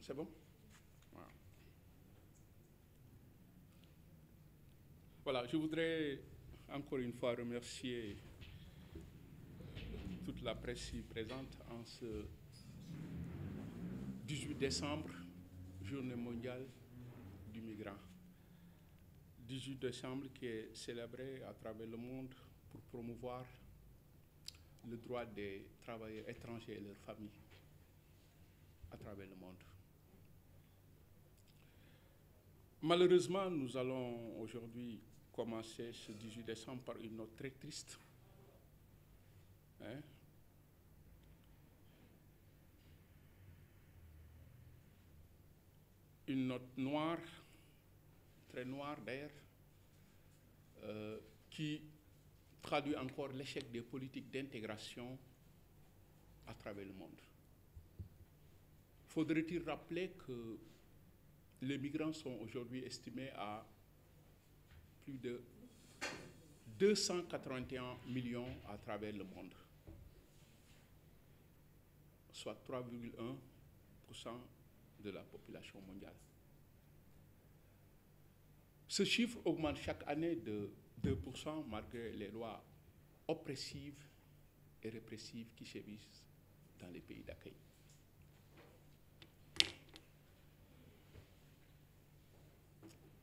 C'est bon? Voilà. Voilà, je voudrais encore une fois remercier toute la presse ici présente en ce 18 décembre, Journée mondiale du migrant. 18 décembre qui est célébré à travers le monde pour promouvoir le droit des travailleurs étrangers et leurs familles à travers le monde. Malheureusement, nous allons aujourd'hui commencer ce 18 décembre par une note très triste. Une note noire, très noire d'ailleurs, qui traduit encore l'échec des politiques d'intégration à travers le monde. Faudrait-il rappeler que les migrants sont aujourd'hui estimés à plus de 281 millions à travers le monde, soit 3,1% de la population mondiale. Ce chiffre augmente chaque année de 2% malgré les lois oppressives et répressives qui sévissent dans les pays d'accueil.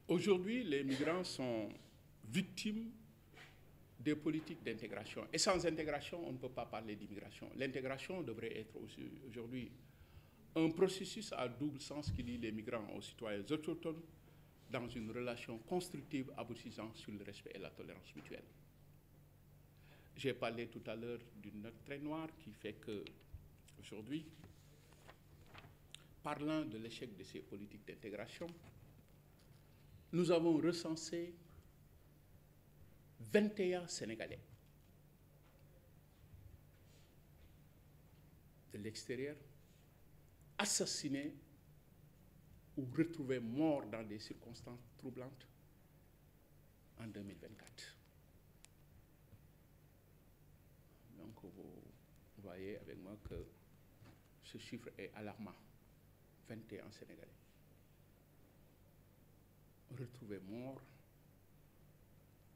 Aujourd'hui, les migrants sont victimes des politiques d'intégration. Et sans intégration, on ne peut pas parler d'immigration. L'intégration devrait être aussi aujourd'hui un processus à double sens qui lie les migrants aux citoyens autochtones dans une relation constructive aboutissant sur le respect et la tolérance mutuelle. J'ai parlé tout à l'heure d'une note très noire qui fait que, aujourd'hui, parlant de l'échec de ces politiques d'intégration, nous avons recensé 21 Sénégalais de l'extérieur assassinés ou retrouvés morts dans des circonstances troublantes en 2024. Donc vous voyez avec moi que ce chiffre est alarmant. 21 Sénégalais retrouvés morts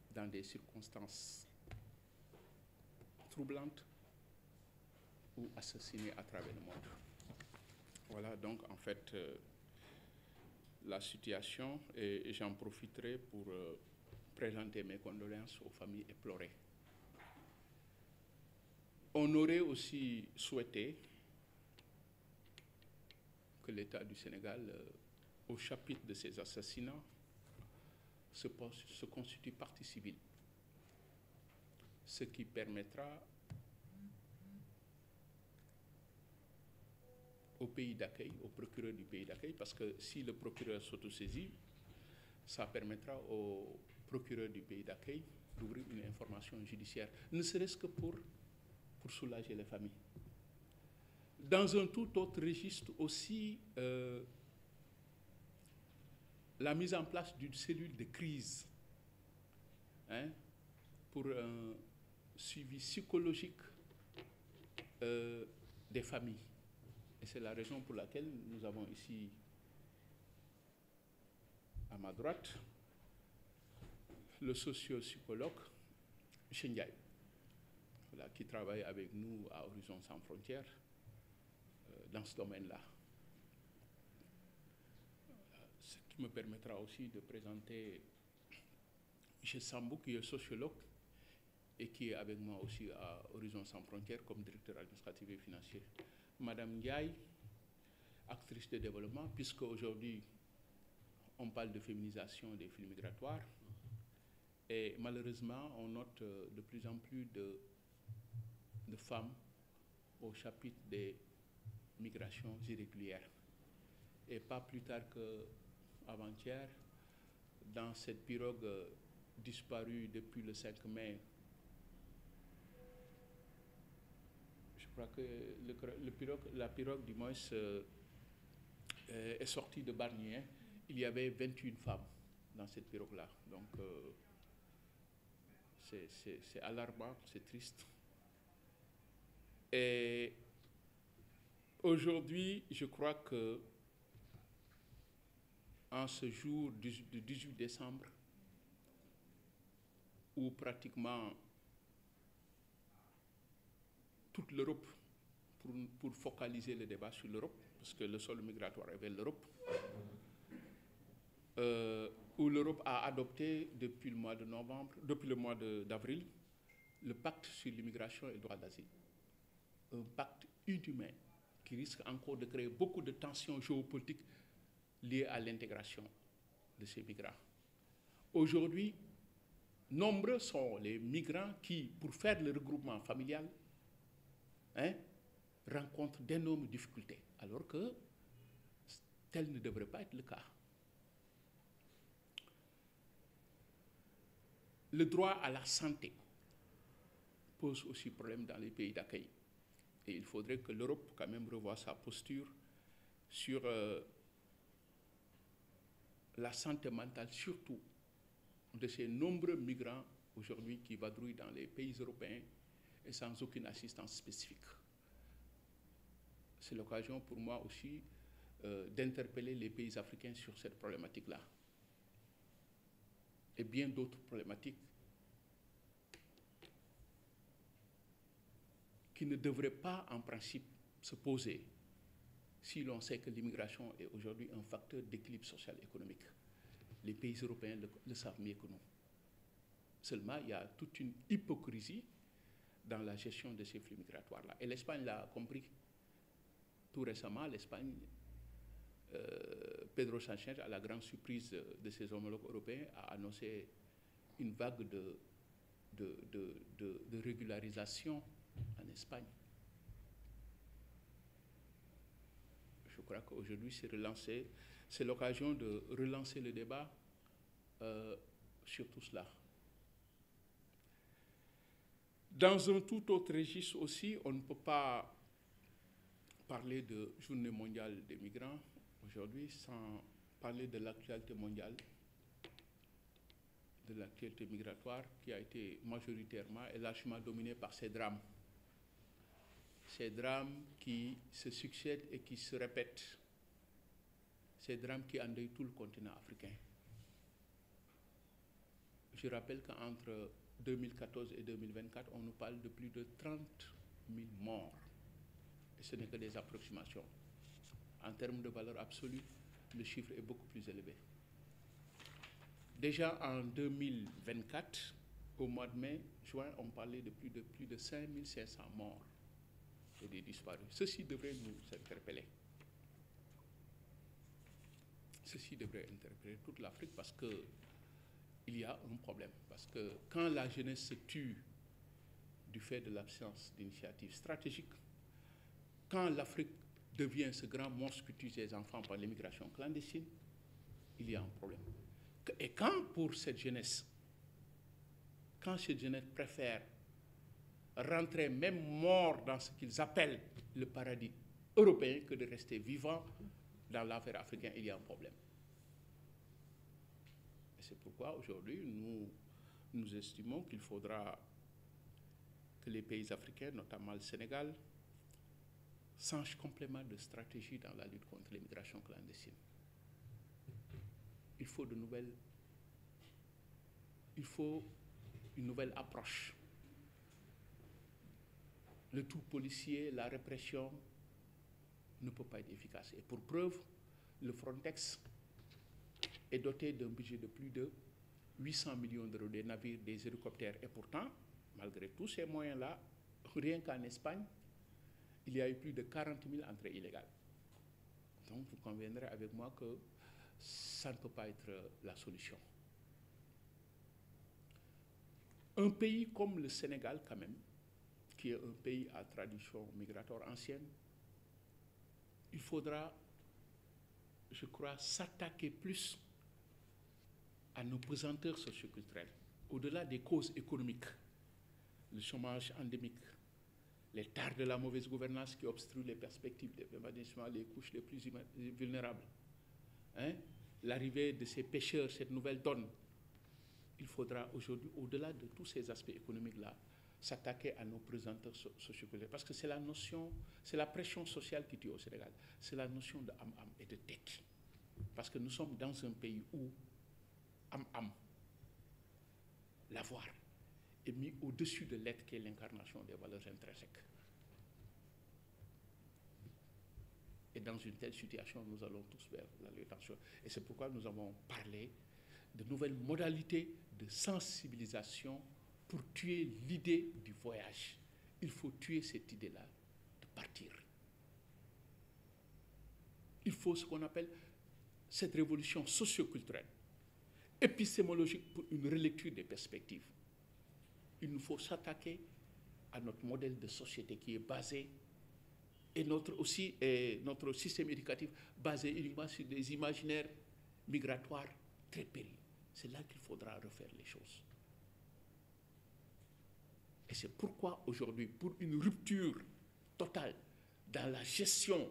dans des circonstances troublantes ou assassinés à travers le monde. Voilà donc en fait la situation, et j'en profiterai pour présenter mes condoléances aux familles éplorées. On aurait aussi souhaité que l'État du Sénégal, au chapitre de ces assassinats, se constitue partie civile, ce qui permettra au pays d'accueil, au procureur du pays d'accueil, parce que si le procureur s'autosaisit, ça permettra au procureur du pays d'accueil d'ouvrir une information judiciaire, ne serait-ce que pour soulager les familles. Dans un tout autre registre aussi, la mise en place d'une cellule de crise pour un suivi psychologique des familles. Et c'est la raison pour laquelle nous avons ici, à ma droite, le socio-psychologue Ndiaye, voilà, qui travaille avec nous à Horizon Sans Frontières dans ce domaine-là. Ce qui me permettra aussi de présenter M. Sambou, qui est sociologue et qui est avec moi aussi à Horizon Sans Frontières comme directeur administratif et financier. Madame Ndiaye, actrice de développement, puisque aujourd'hui on parle de féminisation des flux migratoires, et malheureusement on note de plus en plus de femmes au chapitre des migrations irrégulières. Et pas plus tard qu'avant-hier, dans cette pirogue disparue depuis le 5 mai, je crois que la pirogue du moins est sortie de Barnier. Il y avait 21 femmes dans cette pirogue-là. Donc c'est alarmant, c'est triste. Et aujourd'hui, je crois que en ce jour du 18 décembre, où pratiquement toute l'Europe, pour focaliser le débat sur l'Europe, parce que le sol migratoire est vers l'Europe, où l'Europe a adopté depuis le mois de novembre, depuis le mois d'avril, le pacte sur l'immigration et le droit d'asile. Un pacte inhumain qui risque encore de créer beaucoup de tensions géopolitiques liées à l'intégration de ces migrants. Aujourd'hui, nombreux sont les migrants qui, pour faire le regroupement familial, rencontrent d'énormes difficultés, alors que tel ne devrait pas être le cas. Le droit à la santé pose aussi problème dans les pays d'accueil. Et il faudrait que l'Europe quand même revoie sa posture sur la santé mentale, surtout de ces nombreux migrants aujourd'hui qui vadrouillent dans les pays européens et sans aucune assistance spécifique. C'est l'occasion pour moi aussi d'interpeller les pays africains sur cette problématique-là. Et bien d'autres problématiques qui ne devraient pas en principe se poser si l'on sait que l'immigration est aujourd'hui un facteur d'équilibre social et économique. Les pays européens le savent mieux que nous. Seulement, il y a toute une hypocrisie dans la gestion de ces flux migratoires-là. Et l'Espagne l'a compris. Tout récemment, l'Espagne, Pedro Sánchez, à la grande surprise de ses homologues européens, a annoncé une vague de régularisation en Espagne. Je crois qu'aujourd'hui, c'est l'occasion de relancer le débat sur tout cela. Dans un tout autre registre aussi, on ne peut pas parler de Journée mondiale des migrants aujourd'hui sans parler de l'actualité mondiale, de l'actualité migratoire qui a été majoritairement et largement dominée par ces drames. Ces drames qui se succèdent et qui se répètent. Ces drames qui endeuillent tout le continent africain. Je rappelle qu'entre 2014 et 2024, on nous parle de plus de 30 000 morts. Et ce n'est que des approximations. En termes de valeur absolue, le chiffre est beaucoup plus élevé. Déjà en 2024, au mois de mai, juin, on parlait de plus de 5 500 morts et des disparus. Ceci devrait nous interpeller. Ceci devrait interpeller toute l'Afrique parce qu'il y a un problème. Parce que quand la jeunesse se tue du fait de l'absence d'initiative stratégique, quand l'Afrique devient ce grand monstre qui tue ses enfants par l'immigration clandestine, il y a un problème. Et quand pour cette jeunesse, préfère rentrer même mort dans ce qu'ils appellent le paradis européen que de rester vivant dans l'affaire africaine, il y a un problème. Et c'est pourquoi aujourd'hui, nous estimons qu'il faudra que les pays africains, notamment le Sénégal, changent complètement de stratégie dans la lutte contre l'immigration clandestine. Il faut une nouvelle approche. Le tout policier, la répression ne peut pas être efficace. Et pour preuve, le Frontex est doté d'un budget de plus de 800 millions d'euros, des navires, des hélicoptères. Et pourtant, malgré tous ces moyens-là, rien qu'en Espagne, il y a eu plus de 40 000 entrées illégales. Donc, vous conviendrez avec moi que ça ne peut pas être la solution. Un pays comme le Sénégal, quand même, qui est un pays à tradition migratoire ancienne, il faudra, je crois, s'attaquer plus à nos pesanteurs socioculturelles, au-delà des causes économiques, le chômage endémique, les tares de la mauvaise gouvernance qui obstruent les perspectives d'épanouissement, les couches les plus vulnérables, l'arrivée de ces pêcheurs, cette nouvelle donne. Il faudra aujourd'hui, au-delà de tous ces aspects économiques-là, s'attaquer à nos présenteurs socioculturels. Parce que c'est la notion, c'est la pression sociale qui tue au Sénégal. C'est la notion de âme et de tête. Parce que nous sommes dans un pays où l'avoir est mis au-dessus de l'être qui est l'incarnation des valeurs intrinsèques. Et dans une telle situation, nous allons tous vers la tension. Et c'est pourquoi nous avons parlé de nouvelles modalités de sensibilisation pour tuer l'idée du voyage. Il faut tuer cette idée-là de partir. Il faut ce qu'on appelle cette révolution socio-culturelle, épistémologique pour une relecture des perspectives. Il nous faut s'attaquer à notre modèle de société qui est basé, et notre système éducatif basé uniquement sur des imaginaires migratoires très péris. C'est là qu'il faudra refaire les choses. Et c'est pourquoi aujourd'hui, pour une rupture totale dans la gestion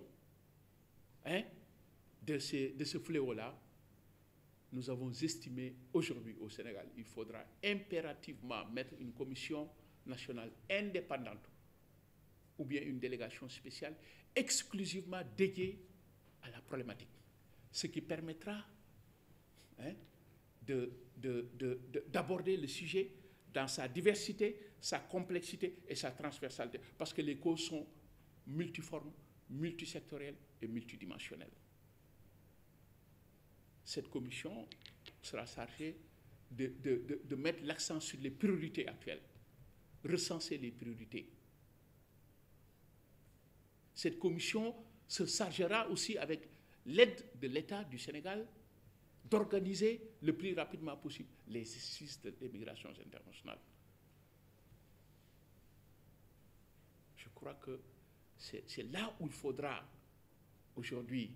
de ce fléau-là, nous avons estimé aujourd'hui au Sénégal, il faudra impérativement mettre une commission nationale indépendante ou bien une délégation spéciale exclusivement dédiée à la problématique. Ce qui permettra d'aborder le sujet dans sa diversité, sa complexité et sa transversalité, parce que les causes sont multiformes, multisectorielles et multidimensionnelles. Cette commission sera chargée de mettre l'accent sur les priorités actuelles, recenser les priorités. Cette commission se chargera aussi, avec l'aide de l'État du Sénégal, d'organiser le plus rapidement possible les exercices des migrations internationales. Je crois que c'est là où il faudra aujourd'hui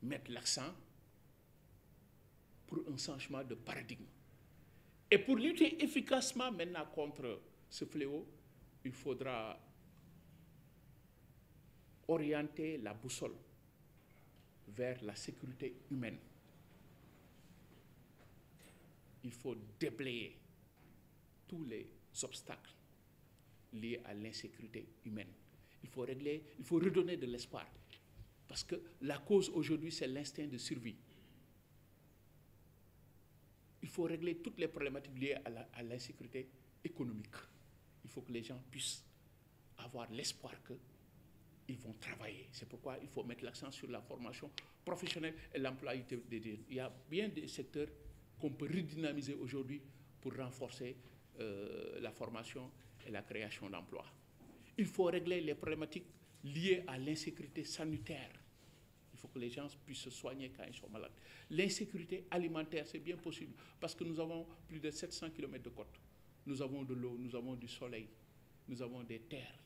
mettre l'accent pour un changement de paradigme. Et pour lutter efficacement maintenant contre ce fléau, il faudra orienter la boussole vers la sécurité humaine. Il faut déblayer tous les obstacles liés à l'insécurité humaine. Il faut redonner de l'espoir. Parce que la cause aujourd'hui, c'est l'instinct de survie. Il faut régler toutes les problématiques liées à l'insécurité économique. Il faut que les gens puissent avoir l'espoir qu'ils vont travailler. C'est pourquoi il faut mettre l'accent sur la formation professionnelle et l'employabilité des jeunes. Il y a bien des secteurs qu'on peut redynamiser aujourd'hui pour renforcer la formation et la création d'emplois. Il faut régler les problématiques liées à l'insécurité sanitaire. Il faut que les gens puissent se soigner quand ils sont malades. L'insécurité alimentaire, c'est bien possible, parce que nous avons plus de 700 km de côte. Nous avons de l'eau, nous avons du soleil, nous avons des terres.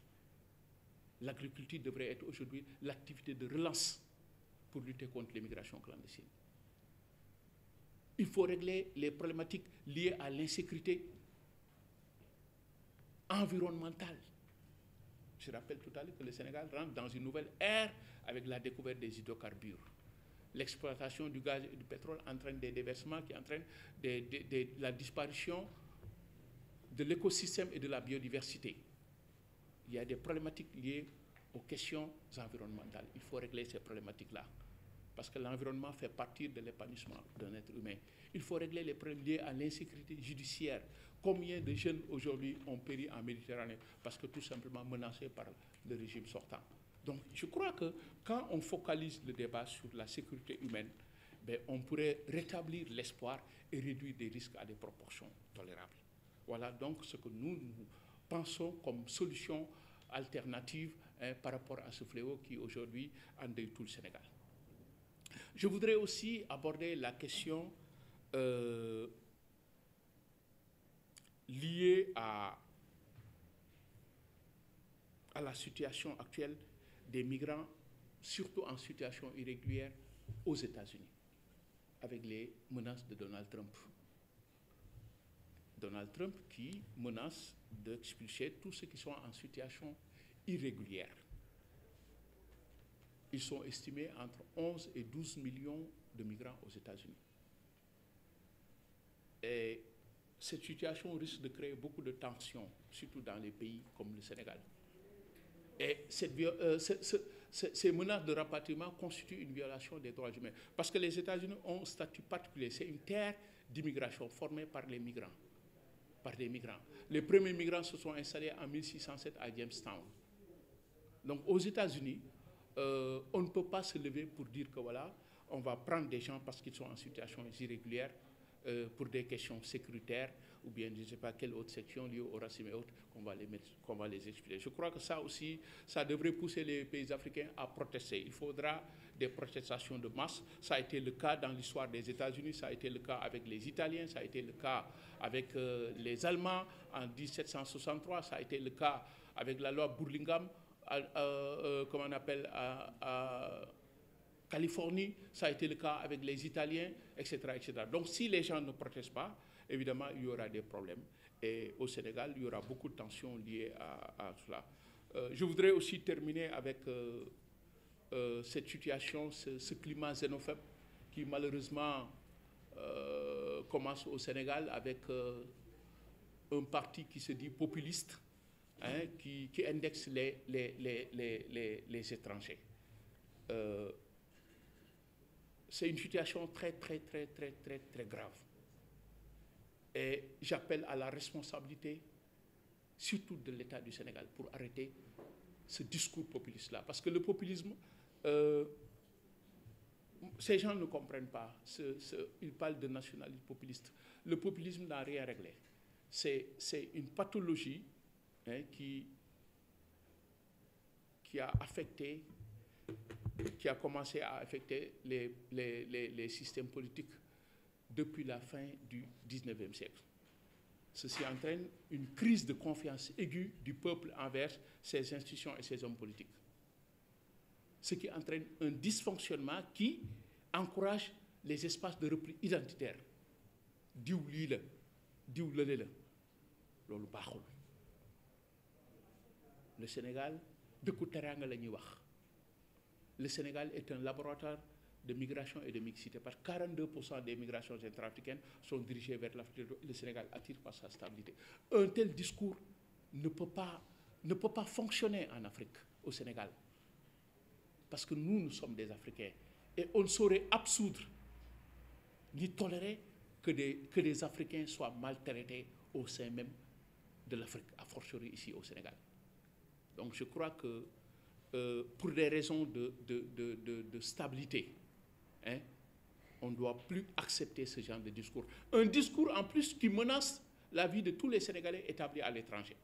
L'agriculture devrait être aujourd'hui l'activité de relance pour lutter contre l'immigration clandestine. Il faut régler les problématiques liées à l'insécurité environnementale. Je rappelle tout à l'heure que le Sénégal rentre dans une nouvelle ère avec la découverte des hydrocarbures. L'exploitation du gaz et du pétrole entraîne des déversements qui entraînent la disparition de l'écosystème et de la biodiversité. Il y a des problématiques liées aux questions environnementales. Il faut régler ces problématiques-là, parce que l'environnement fait partie de l'épanouissement d'un être humain. Il faut régler les problèmes liés à l'insécurité judiciaire. Combien de jeunes aujourd'hui ont péri en Méditerranée parce que tout simplement menacés par le régime sortant. Donc je crois que quand on focalise le débat sur la sécurité humaine, on pourrait rétablir l'espoir et réduire des risques à des proportions tolérables. Voilà donc ce que nous pensons comme solution alternative par rapport à ce fléau qui aujourd'hui endeuille tout le Sénégal. Je voudrais aussi aborder la question liée à la situation actuelle des migrants, surtout en situation irrégulière, aux États-Unis, avec les menaces de Donald Trump. Donald Trump qui menace d'expulser tous ceux qui sont en situation irrégulière. Ils sont estimés entre 11 et 12 millions de migrants aux États-Unis. Et cette situation risque de créer beaucoup de tensions, surtout dans les pays comme le Sénégal. Et ces menaces de rapatriement constituent une violation des droits humains. Parce que les États-Unis ont un statut particulier. C'est une terre d'immigration formée par les migrants, par des migrants. Les premiers migrants se sont installés en 1607 à Jamestown. Donc aux États-Unis, on ne peut pas se lever pour dire que voilà, on va prendre des gens parce qu'ils sont en situation irrégulière pour des questions sécuritaires ou bien je ne sais pas quelle autre section liée au racisme et autres qu'on va les expulser. Je crois que ça aussi, ça devrait pousser les pays africains à protester. Il faudra des protestations de masse. Ça a été le cas dans l'histoire des États-Unis, ça a été le cas avec les Italiens, ça a été le cas avec les Allemands en 1763, ça a été le cas avec la loi Burlingame, comment on appelle, à Californie, ça a été le cas avec les Italiens, etc., etc. Donc si les gens ne protestent pas, évidemment, il y aura des problèmes. Et au Sénégal, il y aura beaucoup de tensions liées à cela. Je voudrais aussi terminer avec cette situation, ce climat xénophobe qui malheureusement commence au Sénégal avec un parti qui se dit populiste, hein, qui indexe les étrangers. C'est une situation très grave. Et j'appelle à la responsabilité, surtout de l'État du Sénégal, pour arrêter ce discours populiste-là. Parce que le populisme, ces gens ne comprennent pas. Ils parlent de nationalisme populiste. Le populisme n'a rien réglé. C'est une pathologie, hein, qui a commencé à affecter les systèmes politiques depuis la fin du XIXe siècle. Ceci entraîne une crise de confiance aiguë du peuple envers ses institutions et ses hommes politiques. Ce qui entraîne un dysfonctionnement qui encourage les espaces de repli identitaire. Diw lii la, diw lële la, loolu baaxul. Le Sénégal, dëkku teraanga la ñuy wax. Le Sénégal est un laboratoire de migration et de mixité, parce que 42% des migrations intra-africaines sont dirigées vers l'Afrique. Le Sénégal attire par sa stabilité. Un tel discours ne peut pas fonctionner en Afrique, au Sénégal, parce que nous sommes des Africains, et on ne saurait absoudre ni tolérer que des Africains soient maltraités au sein même de l'Afrique, a fortiori ici au Sénégal. Donc je crois que pour des raisons de stabilité, hein, on ne doit plus accepter ce genre de discours. Un discours en plus qui menace la vie de tous les Sénégalais établis à l'étranger.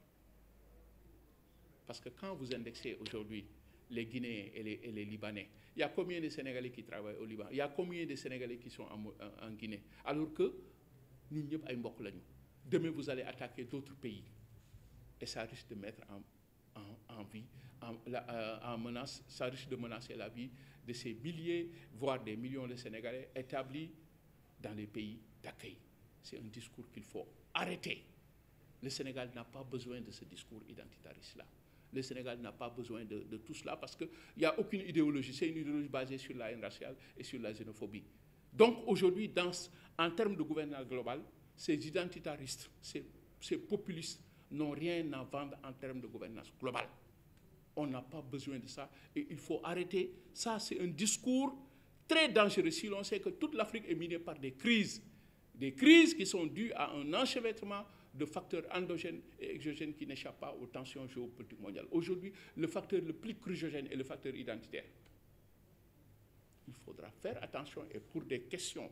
Parce que quand vous indexez aujourd'hui les Guinéens et les Libanais, il y a combien de Sénégalais qui travaillent au Liban? Il y a combien de Sénégalais qui sont en Guinée? Alors que nous ñëpp ay mbokk lañu. Demain, vous allez attaquer d'autres pays. Et ça risque de mettre en menace, ça risque de menacer la vie de ces milliers, voire des millions de Sénégalais établis dans les pays d'accueil. C'est un discours qu'il faut arrêter. Le Sénégal n'a pas besoin de ce discours identitariste-là. Le Sénégal n'a pas besoin de tout cela parce qu'il n'y a aucune idéologie. C'est une idéologie basée sur la haine raciale et sur la xénophobie. Donc aujourd'hui, en termes de gouvernance globale, ces identitaristes, ces populistes n'ont rien à vendre en termes de gouvernance globale. On n'a pas besoin de ça et il faut arrêter. Ça, c'est un discours très dangereux si l'on sait que toute l'Afrique est minée par des crises qui sont dues à un enchevêtrement de facteurs endogènes et exogènes qui n'échappent pas aux tensions géopolitiques mondiales. Aujourd'hui, le facteur le plus crucial est le facteur identitaire. Il faudra faire attention et pour des questions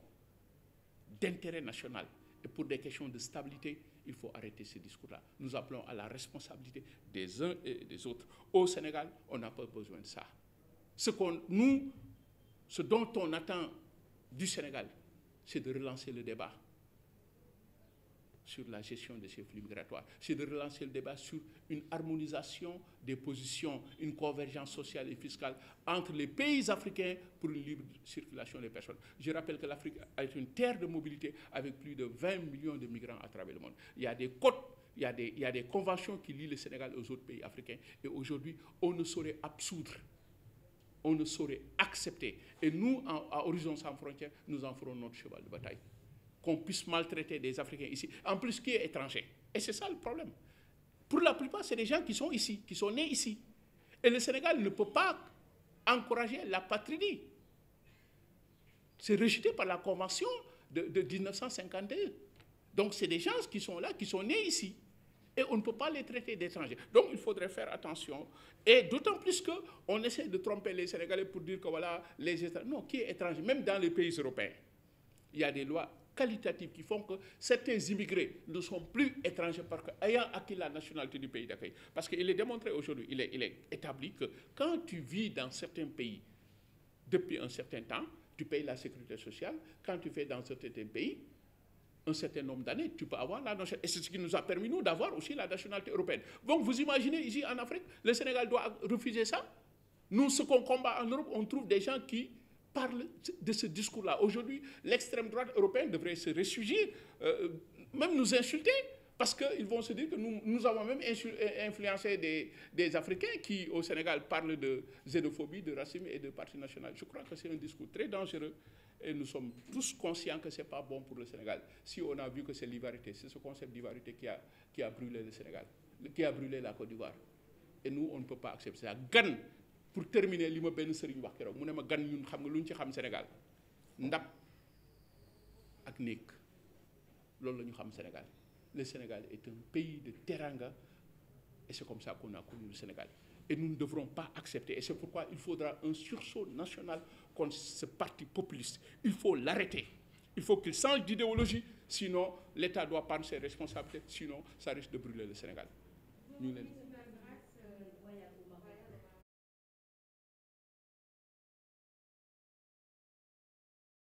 d'intérêt national et pour des questions de stabilité, il faut arrêter ce discours-là. Nous appelons à la responsabilité des uns et des autres. Au Sénégal, on n'a pas besoin de ça. Ce dont on attend du Sénégal, c'est de relancer le débat sur la gestion de ces flux migratoires. C'est de relancer le débat sur une harmonisation des positions, une convergence sociale et fiscale entre les pays africains pour une libre circulation des personnes. Je rappelle que l'Afrique est une terre de mobilité avec plus de 20 millions de migrants à travers le monde. Il y a des côtes, il y a des conventions qui lient le Sénégal aux autres pays africains. Et aujourd'hui, on ne saurait absoudre, on ne saurait accepter. Et nous, à Horizon Sans Frontières, nous en ferons notre cheval de bataille. Qu'on puisse maltraiter des Africains ici, en plus qui est étranger. Et c'est ça le problème. Pour la plupart, c'est des gens qui sont ici, qui sont nés ici. Et le Sénégal ne peut pas encourager l'apatridie. C'est rejeté par la Convention de 1952. Donc, c'est des gens qui sont là, qui sont nés ici. Et on ne peut pas les traiter d'étrangers. Donc, il faudrait faire attention. Et d'autant plus qu'on essaie de tromper les Sénégalais pour dire que voilà, les étrangers. Non, qui est étranger? Même dans les pays européens, il y a des lois qualitatives qui font que certains immigrés ne sont plus étrangers parce qu'ayant acquis la nationalité du pays d'accueil. Parce qu'il est démontré aujourd'hui, il est établi que quand tu vis dans certains pays depuis un certain temps, tu payes la sécurité sociale. Quand tu fais dans certains pays, un certain nombre d'années, tu peux avoir la nationalité. Et c'est ce qui nous a permis, nous, d'avoir aussi la nationalité européenne. Donc, vous imaginez, ici en Afrique, le Sénégal doit refuser ça? Nous, ce qu'on combat en Europe, on trouve des gens qui parlent de ce discours-là. Aujourd'hui, l'extrême droite européenne devrait se réfugier, même nous insulter, parce qu'ils vont se dire que nous avons même influencé des Africains qui, au Sénégal, parlent de xénophobie, de racisme et de parti national. Je crois que c'est un discours très dangereux. Et nous sommes tous conscients que ce n'est pas bon pour le Sénégal. Si on a vu que c'est l'ivarité, c'est ce concept d'ivarité qui a brûlé le Sénégal, qui a brûlé la Côte d'Ivoire. Et nous, on ne peut pas accepter ça. Gan, pour terminer, li ma benn sëriñ wax keroog mu ne ma gan ñun xam nga lu ñu ci xam Sénégal ndab ak néeg loolu la ñu xam Sénégal. Le Sénégal est un pays de teranga et c'est comme ça qu'on a connu le Sénégal. Et nous ne devrons pas accepter. Et c'est pourquoi il faudra un sursaut national contre ce parti populiste. Il faut l'arrêter. Il faut qu'il change d'idéologie. Sinon, l'État doit prendre ses responsabilités. Sinon, ça risque de brûler le Sénégal.